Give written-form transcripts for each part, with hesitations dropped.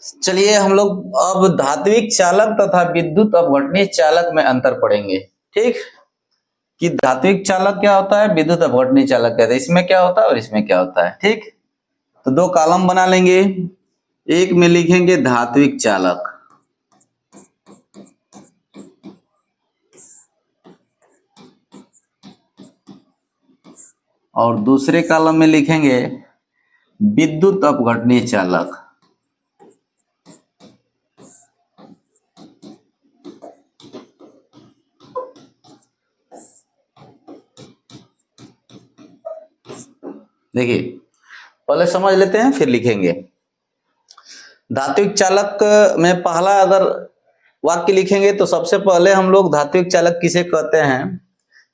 चलिए हम लोग अब धात्विक चालक तथा विद्युत अपघटनीय चालक में अंतर पढ़ेंगे। ठीक, कि धात्विक चालक क्या होता है, विद्युत अपघटनीय चालक क्या होता है, इसमें क्या होता है और इसमें क्या होता है। ठीक, तो दो कॉलम बना लेंगे। एक में लिखेंगे धात्विक चालक और दूसरे कॉलम में लिखेंगे विद्युत अपघटनीय चालक। देखिए पहले समझ लेते हैं फिर लिखेंगे। धात्विक चालक में पहला अगर वाक्य लिखेंगे तो सबसे पहले हम लोग धात्विक चालक किसे कहते हैं।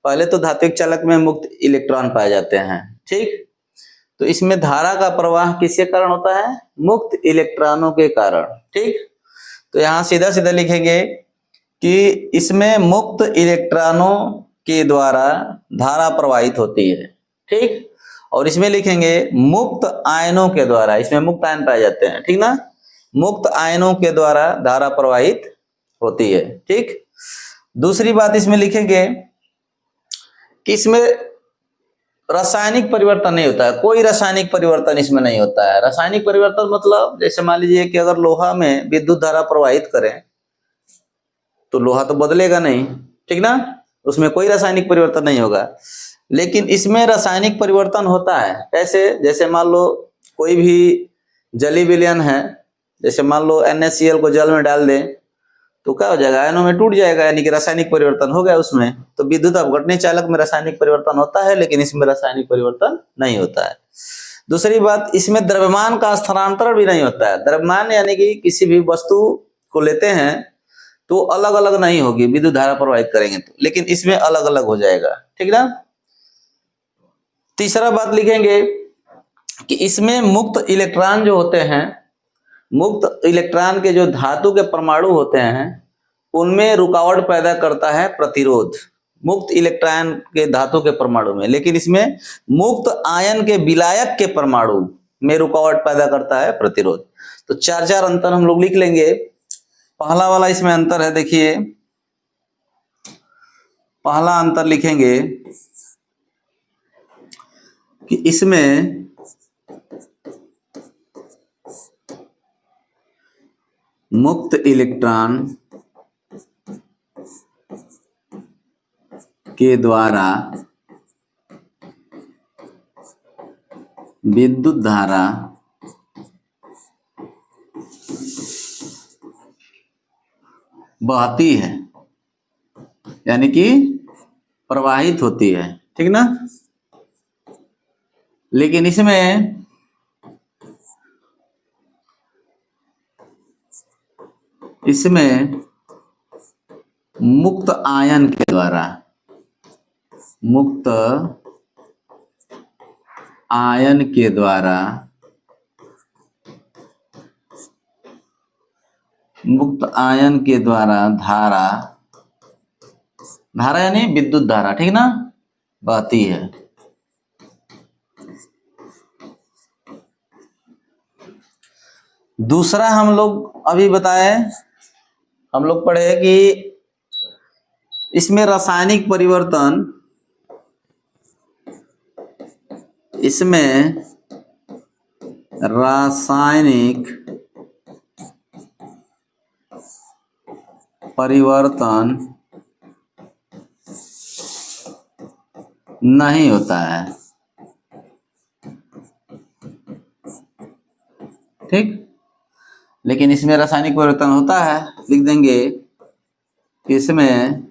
पहले तो धात्विक चालक में मुक्त इलेक्ट्रॉन पाए जाते हैं। ठीक, तो इसमें धारा का प्रवाह किसके कारण होता है, मुक्त इलेक्ट्रॉनों के कारण। ठीक, तो यहां सीधा सीधा लिखेंगे कि इसमें मुक्त इलेक्ट्रॉनों के द्वारा धारा प्रवाहित होती है। ठीक, और इसमें लिखेंगे मुक्त आयनों के द्वारा, इसमें मुक्त आयन पाए जाते हैं। ठीक ना, मुक्त आयनों के द्वारा धारा प्रवाहित होती है। ठीक, दूसरी बात इसमें लिखेंगे कि इसमें रासायनिक परिवर्तन नहीं होता है, कोई रासायनिक परिवर्तन इसमें नहीं होता है। रासायनिक परिवर्तन मतलब जैसे मान लीजिए कि अगर लोहा में विद्युत धारा प्रवाहित करें तो लोहा तो बदलेगा नहीं। ठीक ना, उसमें कोई रासायनिक परिवर्तन नहीं होगा। लेकिन इसमें रासायनिक परिवर्तन होता है। कैसे, जैसे मान लो कोई भी जली विलयन है, जैसे मान लो NaCl को जल में डाल दें तो क्या हो जाएगा, आयनों में टूट जाएगा, यानी कि रासायनिक परिवर्तन हो गया उसमें। तो विद्युत अपघटनीय चालक में रासायनिक परिवर्तन होता है लेकिन इसमें रासायनिक परिवर्तन नहीं होता है। दूसरी बात, इसमें द्रव्यमान का स्थानांतरण भी नहीं होता है। द्रव्यमान यानी कि किसी भी वस्तु को लेते हैं तो अलग अलग नहीं होगी विद्युत धारा प्रवाहित करेंगे तो, लेकिन इसमें अलग अलग हो जाएगा। ठीक ना। तीसरा बात लिखेंगे कि इसमें मुक्त इलेक्ट्रॉन जो होते हैं, मुक्त इलेक्ट्रॉन के जो धातु के परमाणु होते हैं उनमें रुकावट पैदा करता है प्रतिरोध, मुक्त इलेक्ट्रॉन के धातु के परमाणु में। लेकिन इसमें मुक्त आयन के विलायक के परमाणु में रुकावट पैदा करता है प्रतिरोध। तो चार चार अंतर हम लोग लिख लेंगे। पहला वाला इसमें अंतर है, देखिए पहला अंतर लिखेंगे कि इसमें मुक्त इलेक्ट्रॉन के द्वारा विद्युत धारा बहती है, यानी कि प्रवाहित होती है। ठीक ना, लेकिन इसमें मुक्त आयन के द्वारा, मुक्त आयन के द्वारा, मुक्त आयन के द्वारा धारा, धारा यानी विद्युत धारा, ठीक ना, बहती है। दूसरा हम लोग अभी बताए, हम लोग पढ़े कि इसमें रासायनिक परिवर्तन, इसमें रासायनिक परिवर्तन नहीं होता है। ठीक, लेकिन इसमें रासायनिक परिवर्तन होता है। लिख देंगे कि इसमें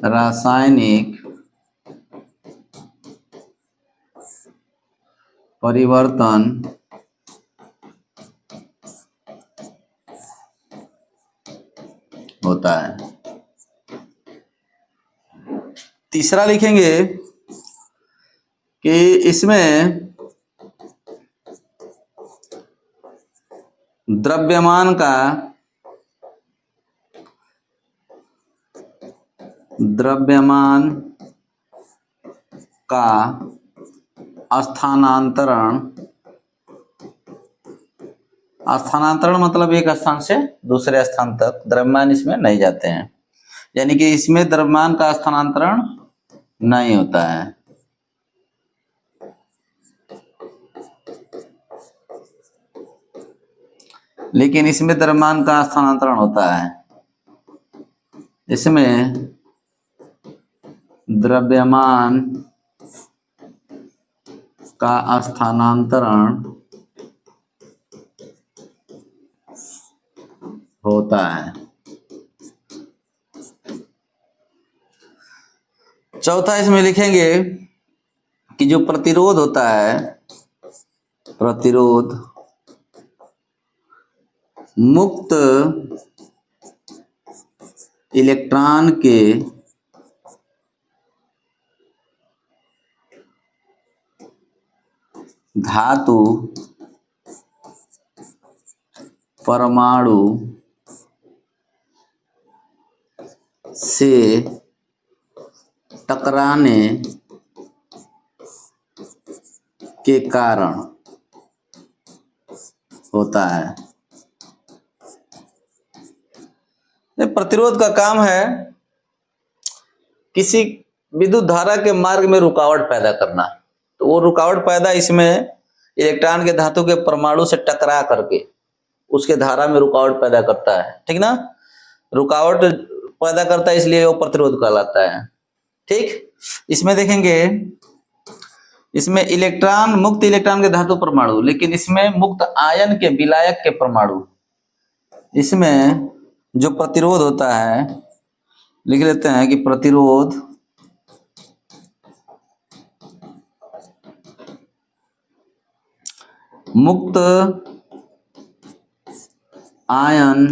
रासायनिक परिवर्तन होता है। तीसरा लिखेंगे कि इसमें द्रव्यमान का स्थानांतरण स्थानांतरण मतलब एक स्थान से दूसरे स्थान तक द्रव्यमान इसमें नहीं जाते हैं, यानी कि इसमें द्रव्यमान का स्थानांतरण नहीं होता है। लेकिन इसमें द्रव्यमान का स्थानांतरण होता है। इसमें द्रव्यमान का स्थानांतरण होता है। चौथा इसमें लिखेंगे कि जो प्रतिरोध होता है, प्रतिरोध मुक्त इलेक्ट्रॉन के धातु परमाणु से टकराने के कारण होता है। प्रतिरोध का काम है किसी विद्युत धारा के मार्ग में रुकावट पैदा करना। तो वो रुकावट पैदा इसमें इलेक्ट्रॉन के धातु के परमाणु से टकरा करके उसके धारा में रुकावट पैदा करता है, ठीक ना। रुकावट पैदा करता है इसलिए वो प्रतिरोध कहलाता है, ठीक। इसमें देखेंगे, इसमें इलेक्ट्रॉन, मुक्त इलेक्ट्रॉन के धातु परमाणु, लेकिन इसमें मुक्त आयन के विलायक के परमाणु, इसमें जो प्रतिरोध होता है, लिख लेते हैं कि प्रतिरोध मुक्त आयन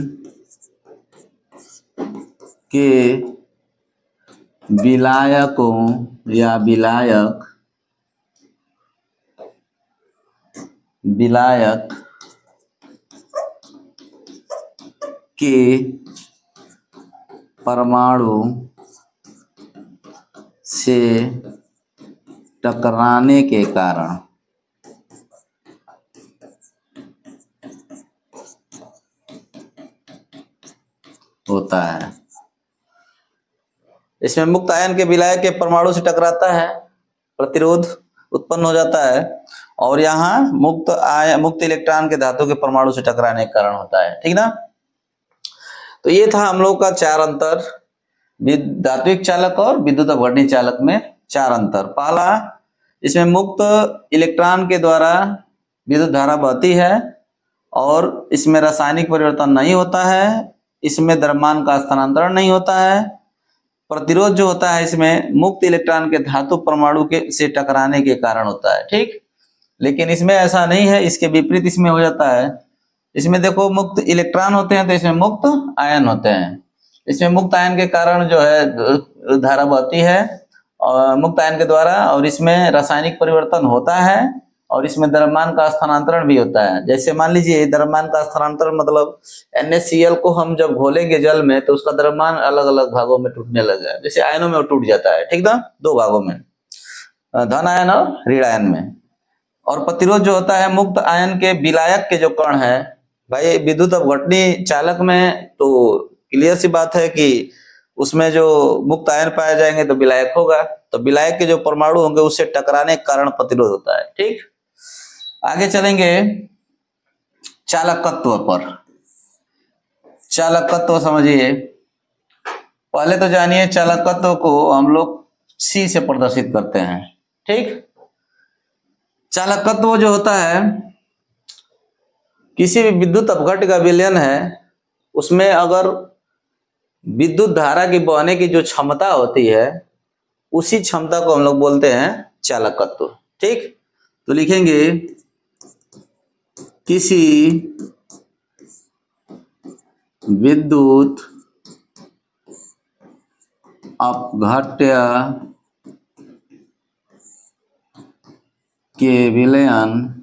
के विलायकों या विलायक के परमाणु से टकराने के कारण होता है। इसमें मुक्त आयन के विलायक के परमाणु से टकराता है, प्रतिरोध उत्पन्न हो जाता है, और यहाँ मुक्त इलेक्ट्रॉन के धातु के परमाणु से टकराने के कारण होता है, ठीक ना। तो ये था हम लोग का 4 अंतर, धात्विक चालक और विद्युत अपघटनी चालक में 4 अंतर। पहला, इसमें मुक्त इलेक्ट्रॉन के द्वारा विद्युत धारा बहती है और इसमें रासायनिक परिवर्तन नहीं होता है, इसमें द्रव्यमान का स्थानांतरण नहीं होता है। प्रतिरोध जो होता है इसमें मुक्त इलेक्ट्रॉन के धातु परमाणु के से टकराने के कारण होता है, ठीक। लेकिन इसमें ऐसा नहीं है, इसके विपरीत इसमें हो जाता है। इसमें देखो, मुक्त इलेक्ट्रॉन होते हैं तो इसमें मुक्त आयन होते हैं। इसमें मुक्त आयन के कारण जो है धारा बहती है और मुक्त आयन के द्वारा, और इसमें रासायनिक परिवर्तन होता है और इसमें द्रव्यमान का स्थानांतरण भी होता है। जैसे मान लीजिए, द्रव्यमान का स्थानांतरण मतलब NaCl को हम जब घोलेंगे जल में तो उसका द्रव्यमान अलग अलग भागों में टूटने लगेगा। जैसे आयनों में वो टूट जाता है, ठीक ना, 2 भागों में, धन आयन और ऋण आयन में। और प्रतिरोध जो होता है मुक्त आयन के विलायक के जो कण है, भाई विद्युत अपघटनी चालक में तो क्लियर सी बात है कि उसमें जो मुक्त आयन पाए जाएंगे तो विलायक होगा, तो विलायक के जो परमाणु होंगे उससे टकराने के कारण प्रतिरोध होता है, ठीक। आगे चलेंगे चालकत्व पर। चालकत्व समझिए, पहले तो जानिए चालकत्व को हम लोग C से प्रदर्शित करते हैं, ठीक। चालकत्व जो होता है, किसी भी विद्युत अपघट्य का विलयन है, उसमें अगर विद्युत धारा की बहने की जो क्षमता होती है, उसी क्षमता को हम लोग बोलते हैं चालकत्व, ठीक। तो लिखेंगे किसी विद्युत अपघट्य के विलयन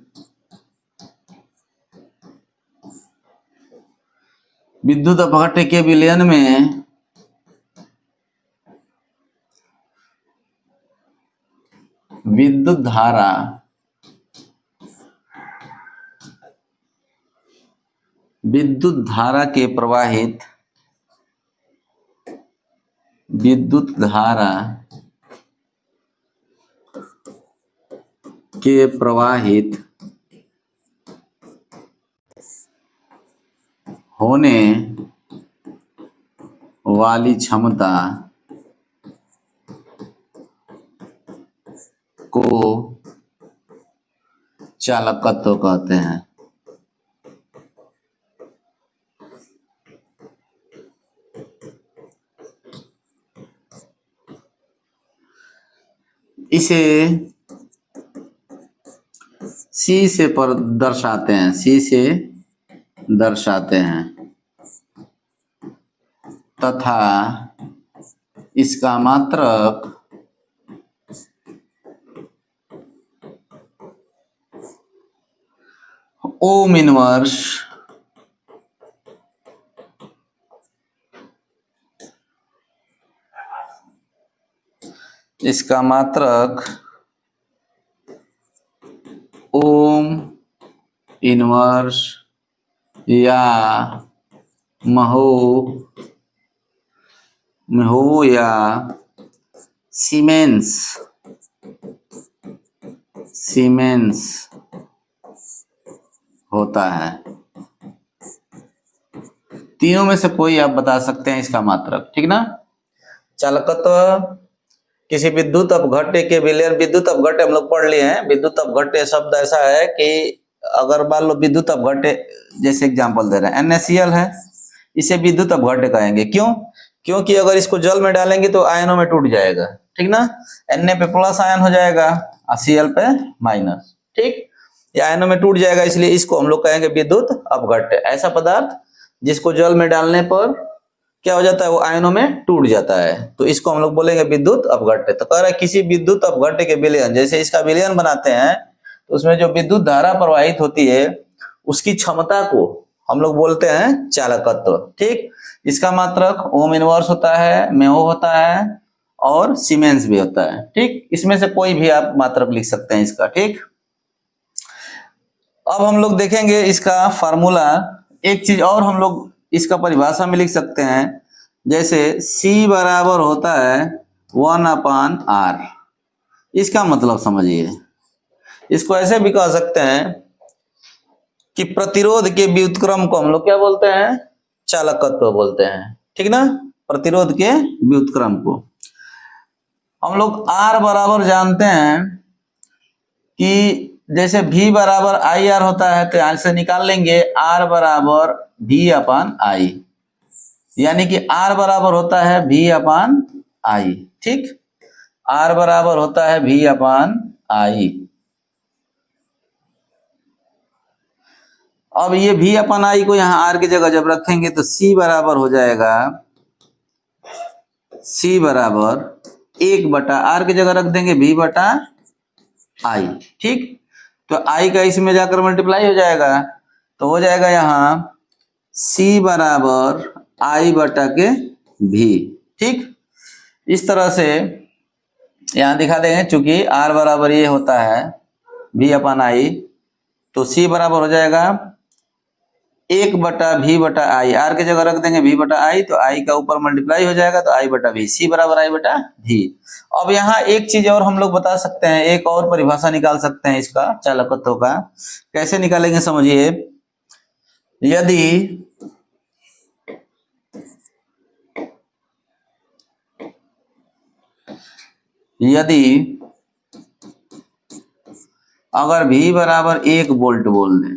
विद्युत अपघट्य के विलयन में विद्युत धारा विद्युत धारा के प्रवाहित विद्युत धारा के प्रवाहित होने वाली क्षमता को चालकत्व कहते हैं। इसे C से पर दर्शाते हैं, C से दर्शाते हैं तथा इसका मात्रक ओम इनवर्स इसका मात्रक ओम इनवर्स या महो या सीमेंस होता है। तीनों में से कोई आप बता सकते हैं इसका मात्रक, ठीक ना। चालकत्व किसी विद्युत अपघट्य के विलयन, विद्युत अपघट्य हम लोग पढ़ लिए हैं। विद्युत अपघट्य शब्द ऐसा है कि अगर मान लो विद्युत अपघट्य, जैसे एग्जांपल दे रहे हैं NaCl है, इसे विद्युत अपघट्य कहेंगे। क्यों? क्योंकि अगर इसको जल में डालेंगे तो आयनों में टूट जाएगा, ठीक ना। Na पे प्लस आयन हो जाएगा और Cl पे माइनस, ठीक, ये आयनों में टूट जाएगा, इसलिए इसको हम लोग कहेंगे विद्युत अपघट्य। ऐसा पदार्थ जिसको जल में डालने पर क्या हो जाता है, वो आयनों में टूट जाता है, तो इसको हम लोग बोलेंगे विद्युत अपघट्य। तो कह रहा है किसी विद्युत अपघट्य के विलयन, जैसे इसका विलयन बनाते हैं तो उसमें जो विद्युत धारा प्रवाहित होती है उसकी क्षमता को हम लोग बोलते हैं चालकत्व, ठीक। इसका मात्रक ओम इनवर्स होता है, मेहो होता है और सीमेंस भी होता है, ठीक। इसमें से कोई भी आप मात्रक लिख सकते हैं इसका, ठीक। अब हम लोग देखेंगे इसका फार्मूला। एक चीज और हम लोग इसका परिभाषा में लिख सकते हैं, जैसे C बराबर होता है 1/R। इसका मतलब समझिए, इसको ऐसे भी कह सकते हैं कि प्रतिरोध के व्युत्क्रम को हम लोग क्या बोलते हैं, चालकत्व बोलते हैं, ठीक ना। प्रतिरोध के व्युत्क्रम को हम लोग R बराबर जानते हैं कि जैसे V बराबर IR होता है, तो यहां से निकाल लेंगे R बराबर V/I, यानी कि R बराबर होता है V/I, ठीक। R बराबर होता है V/I। अब ये V/I को यहाँ R की जगह जब रखेंगे तो C बराबर हो जाएगा, C बराबर 1/R की जगह रख देंगे V/I, ठीक। तो I का इसमें जाकर मल्टीप्लाई हो जाएगा, तो हो जाएगा यहाँ C बराबर I/V, ठीक। इस तरह से यहाँ दिखा देंगे, चूंकि R बराबर ये होता है V/I, तो C बराबर हो जाएगा 1/V/I। R की जगह रख देंगे V/I, तो I का ऊपर मल्टीप्लाई हो जाएगा, तो I/V, C बराबर I/V। अब यहाँ एक चीज और हम लोग बता सकते हैं, एक और परिभाषा निकाल सकते हैं इसका चालकत्व का। कैसे निकालेंगे समझिए, यदि अगर V बराबर 1 वोल्ट बोल दें,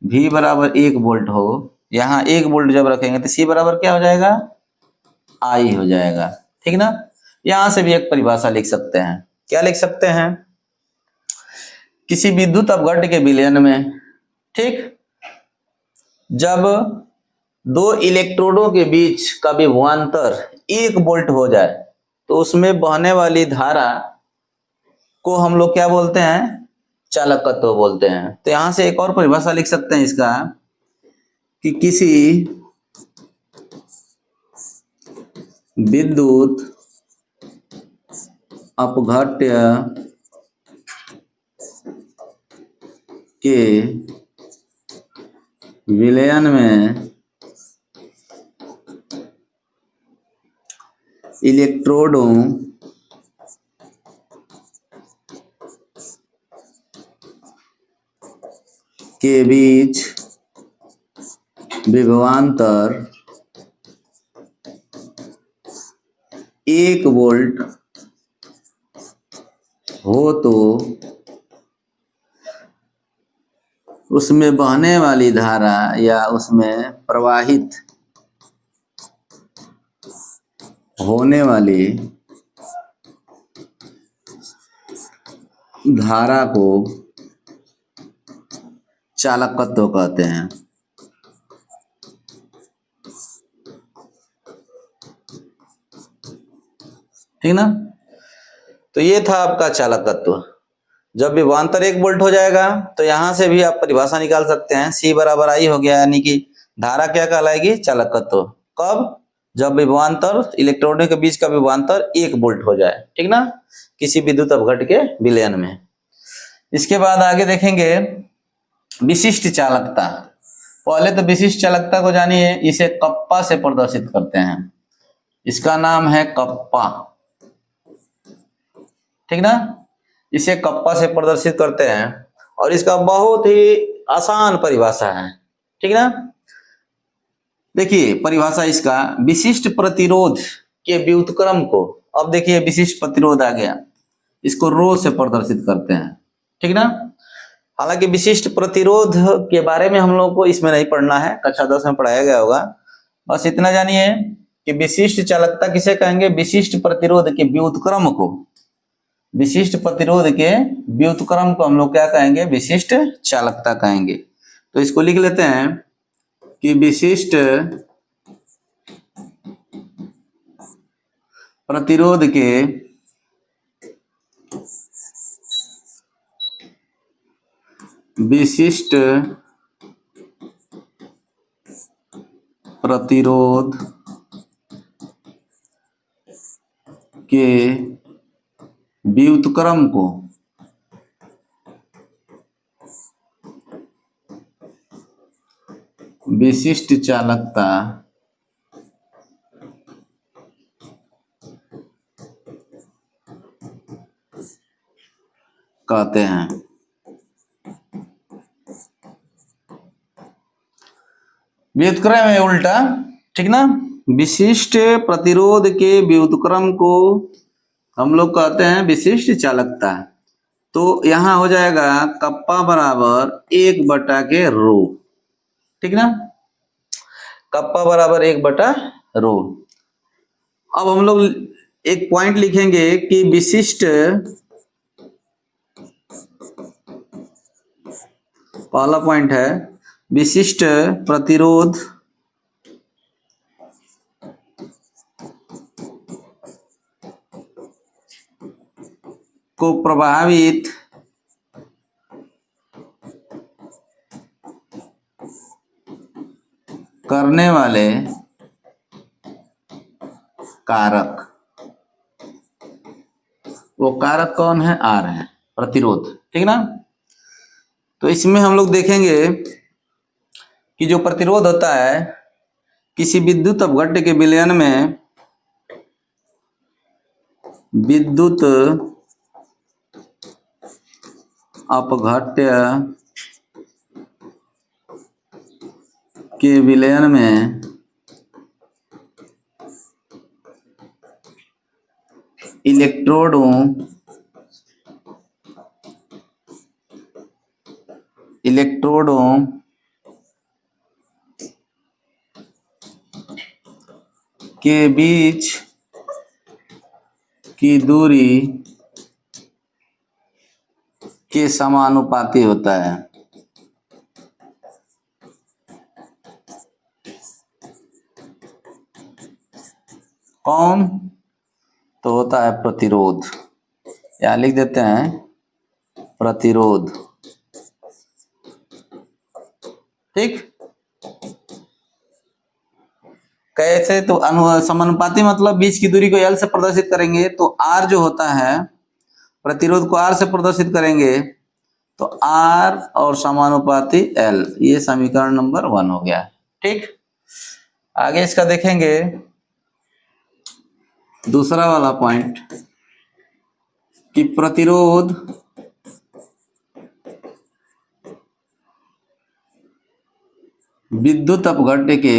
V बराबर 1 वोल्ट हो, यहाँ 1 वोल्ट जब रखेंगे तो C बराबर क्या हो जाएगा, I हो जाएगा, ठीक ना। यहां से भी एक परिभाषा लिख सकते हैं। क्या लिख सकते हैं, किसी विद्युत अपघट्य के विलयन में, ठीक, जब दो इलेक्ट्रोडों के बीच का विभवांतर 1 वोल्ट हो जाए तो उसमें बहने वाली धारा को हम लोग क्या बोलते हैं, चालकत्व बोलते हैं। तो यहां से एक और परिभाषा लिख सकते हैं इसका, कि किसी विद्युत अपघट्य के विलयन में इलेक्ट्रोडों के बीच विभवांतर 1 वोल्ट हो तो उसमें बहने वाली धारा या उसमें प्रवाहित होने वाली धारा को चालकत्व कहते हैं। ठीक ना। तो ये था आपका चालकत्व। जब विभवांतर 1 वोल्ट हो जाएगा तो यहां से भी आप परिभाषा निकाल सकते हैं, C बराबर I हो गया, यानी कि धारा क्या कहलाएगी, चालकत्व। कब, जब विभवांतर इलेक्ट्रॉनों के बीच का विभवांतर 1 वोल्ट हो जाए। ठीक ना, किसी विद्युत अपघट के विलयन में। इसके बाद आगे देखेंगे विशिष्ट चालकता। पहले तो विशिष्ट चालकता को जानिए, इसे कप्पा से प्रदर्शित करते हैं। इसका नाम है कप्पा। ठीक ना, इसे कप्पा से प्रदर्शित करते हैं और इसका बहुत ही आसान परिभाषा है। ठीक ना, देखिए परिभाषा इसका, विशिष्ट प्रतिरोध के व्युत्क्रम को, अब देखिए विशिष्ट प्रतिरोध आ गया, इसको रो से प्रदर्शित करते हैं। ठीक ना, हालांकि विशिष्ट प्रतिरोध के बारे में हम लोग को इसमें नहीं पढ़ना है, कक्षा 10 में पढ़ाया गया होगा। बस इतना जानिए कि विशिष्ट चालकता किसे कहेंगे, विशिष्ट प्रतिरोध के व्युत्क्रम को, विशिष्ट प्रतिरोध के व्युत्क्रम को हम लोग क्या कहेंगे, विशिष्ट चालकता कहेंगे। तो इसको लिख लेते हैं कि विशिष्ट प्रतिरोध के विशिष्ट प्रतिरोध के व्युत्क्रम को विशिष्ट चालकता कहते हैं। व्युत्क्रम है उल्टा। ठीक ना, विशिष्ट प्रतिरोध के व्युत्क्रम को हम लोग कहते हैं विशिष्ट चालकता। तो यहां हो जाएगा कप्पा बराबर 1/रो। ठीक ना, कप्पा बराबर 1/रो। अब हम लोग एक पॉइंट लिखेंगे कि विशिष्ट, पहला पॉइंट है विशिष्ट प्रतिरोध को प्रभावित करने वाले कारक, वो कारक कौन है, R है, प्रतिरोध। ठीक ना, तो इसमें हम लोग देखेंगे कि जो प्रतिरोध होता है किसी विद्युत अपघट्य के विलयन में, विद्युत अपघट्य के विलयन में इलेक्ट्रोडों के बीच की दूरी के समानुपाती होता है। कौन, तो होता है प्रतिरोध, या लिख देते हैं प्रतिरोध। ठीक, कैसे, तो समानुपाती मतलब बीच की दूरी को L से प्रदर्शित करेंगे, तो R जो होता है, प्रतिरोध को R से प्रदर्शित करेंगे तो R और समानुपाती L, ये समीकरण नंबर 1 हो गया। ठीक, आगे इसका देखेंगे दूसरा वाला पॉइंट कि प्रतिरोध विद्युत अपघट्य के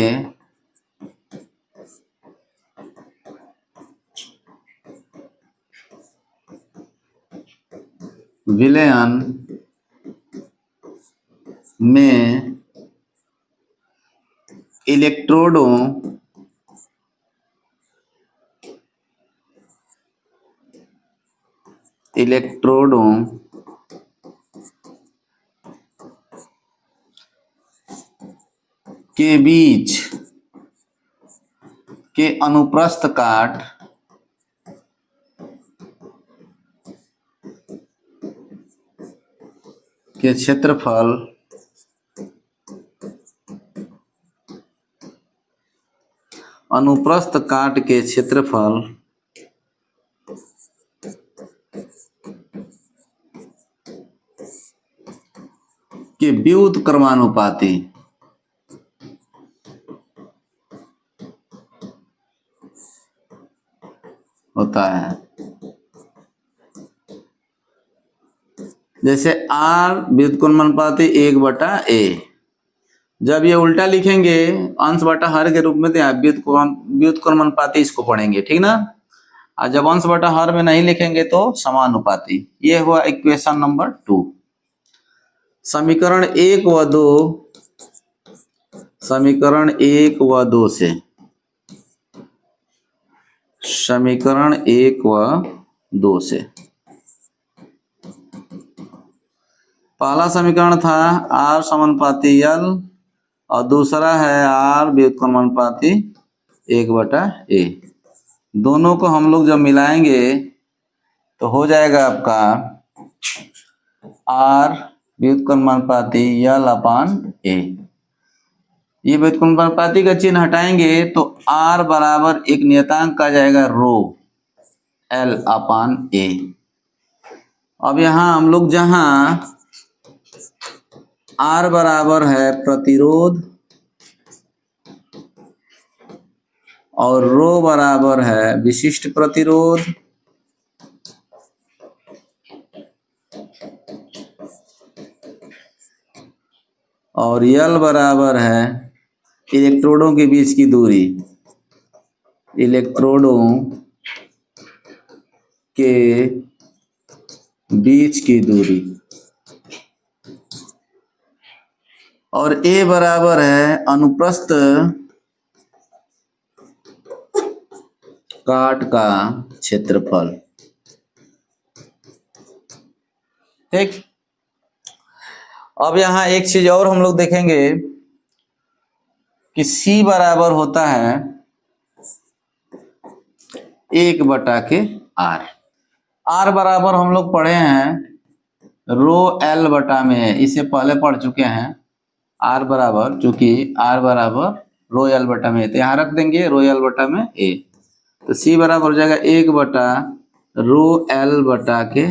विलयन में इलेक्ट्रोडों के बीच के अनुप्रस्थ काट के क्षेत्रफल अनुप्रस्थ काट के क्षेत्रफल के व्युत्क्रमानुपाती होता है। जैसे R व्युत्क्रमानुपाती 1/A, जब ये उल्टा लिखेंगे अंश बटा हर के रूप में तो यहाँ व्युत्क्रमानुपाती इसको पढ़ेंगे, ठीक ना। और जब अंश बटा हर में नहीं लिखेंगे तो समानुपाती। ये हुआ इक्वेशन नंबर 2। समीकरण 1 व 2 समीकरण 1 व 2 से समीकरण 1 व 2 से पहला समीकरण था R समानुपाती L और दूसरा है R व्युत्क्रमानुपाती 1/A। दोनों को हम लोग जब मिलाएंगे तो हो जाएगा आपका R व्युत्क्रमानुपाती L/A। ये व्युत्क्रमानुपाती का चिन्ह हटाएंगे तो R बराबर एक नियतांक आ जाएगा रो L/A। अब यहाँ हम लोग जहाँ R बराबर है प्रतिरोध और रो बराबर है विशिष्ट प्रतिरोध और L बराबर है इलेक्ट्रोडों के बीच की दूरी, इलेक्ट्रोडों के बीच की दूरी, और A बराबर है अनुप्रस्थ काट का क्षेत्रफल। ठीक, अब यहाँ एक चीज और हम लोग देखेंगे कि C बराबर होता है 1/R। R बराबर हम लोग पढ़े हैं रो L बटा में, इसे पहले पढ़ चुके हैं। R बराबर, चूंकि R बराबर रो L बटा में, तो यहाँ रख देंगे रो L बटा में A। तो C बराबर हो जाएगा 1/रो L बटा के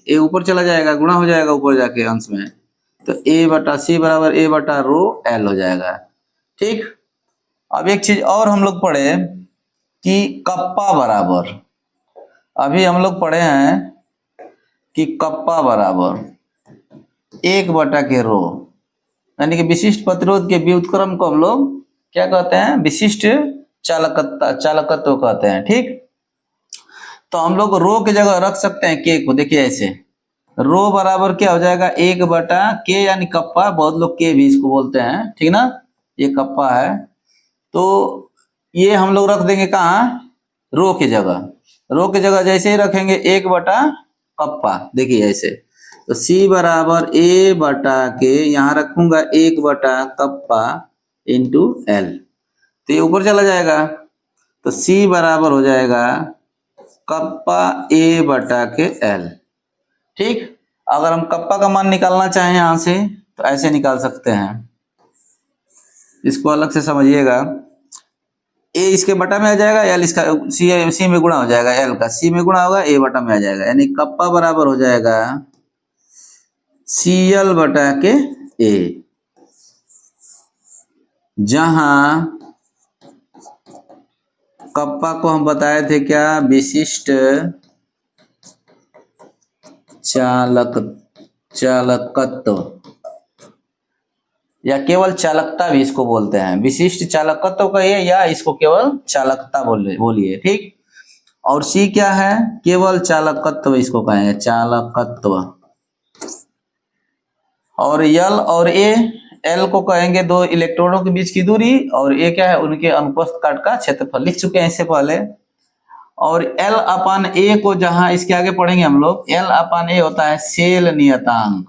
A ऊपर चला जाएगा, गुणा हो जाएगा ऊपर जाके अंश में, तो C बराबर A/रो L हो जाएगा। ठीक, अब एक चीज और हम लोग पढ़े कि कप्पा बराबर, अभी हम लोग पढ़े हैं कि कप्पा बराबर 1/रो, यानी कि विशिष्ट प्रतिरोध के व्युत्क्रम को हम लोग क्या कहते हैं, विशिष्ट चालकत्व कहते हैं। ठीक, तो हम लोग रो की जगह रख सकते हैं के को। देखिए ऐसे रो बराबर क्या हो जाएगा 1/K, यानी कप्पा, बहुत लोग के भी इसको बोलते हैं, ठीक ना, ये कप्पा है। तो ये हम लोग रख देंगे कहाँ, रो की जगह। रो की जगह जैसे ही रखेंगे 1/कप्पा, देखिए ऐसे, तो C बराबर A/K, यहाँ रखूंगा 1/कप्पा इंटू L, तो ये ऊपर चला जाएगा, तो C बराबर हो जाएगा कप्पा A/के L। ठीक, अगर हम कप्पा का मान निकालना चाहें यहाँ से तो ऐसे निकाल सकते हैं, इसको अलग से समझिएगा। A इसके बटा में आ जाएगा, L इसका C में गुणा हो जाएगा, L का C में गुणा होगा, A बटा में आ जाएगा, यानी कप्पा बराबर हो जाएगा Cl बटा के A, जहां कप्पा को हम बताए थे क्या, विशिष्ट चालकत्व या केवल चालकता भी इसको बोलते हैं। विशिष्ट चालकत्व कहिए या इसको केवल चालकता बोलिए, ठीक। और सी क्या है, केवल चालकत्व इसको कहेंगे, चालकत्व। और यल और ए, एल को कहेंगे दो इलेक्ट्रॉनों के बीच की दूरी, और ए क्या है, उनके अनुप्रस्थ काट का क्षेत्रफल, लिख चुके हैं इससे पहले। और एल अपान ए को जहां इसके आगे पढ़ेंगे हम लोग, एल अपान ए होता है सेल नियतांक,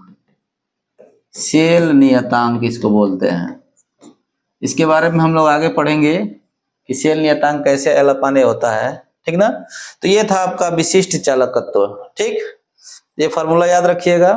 सेल नियतांक इसको बोलते हैं। इसके बारे में हम लोग आगे पढ़ेंगे कि सेल नियतांक कैसे एल अपान ए होता है, ठीक ना। तो ये था आपका विशिष्ट चालकत्व, ठीक। ये फार्मूला याद रखिएगा।